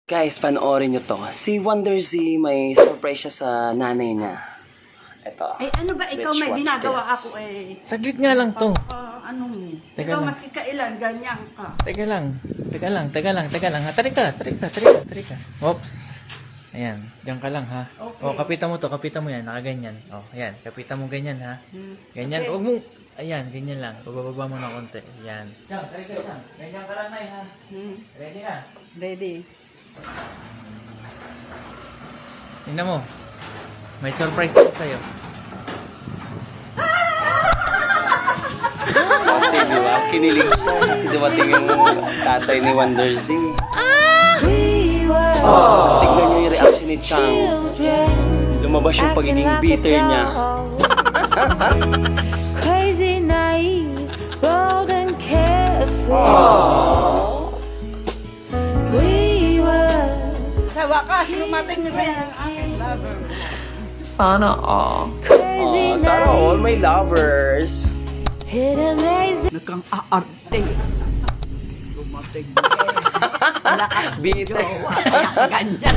Guys, panoorin nyo to. Si Wonder Z may surprise siya sa nanay niya. Ito. Ay, ano ba ikaw Let's may watch ginagawa this. ako eh? Saglit nga lang to. Ano mo? Teka Ikaw lang. maski kailan, ganyan ka. Teka lang. Ha, tarik ka. Oops. Ayan, diyan ka lang ha. Okay. O, kapitan mo yan, nakaganyan. O, ayan, kapitan mo ganyan ha. Ganyan, Okay. huwag mo, ayan, ganyan lang. Bababa mo ng konti. Ayan. Diyan, tarik ka dyan. Ganyan ka lang na ha. Ready na? Ready. Tingnan mo. May surprise ako sa'yo. Kasi di ba, kinilig siya kasi dumating yung tatay ni Wonder Z. Tignan nyo yung reaction ni Chang. Lumabas yung pagiging bitter niya. Crazy, naive, bold and carefree. We were Sa wakas, lumating na rin ang aking lover. Sana all. crazy, Oh, sana all naive, my lovers. hit amazing. Nagkang aarte. Lumating na rin. Bitter. Kaya ganyan.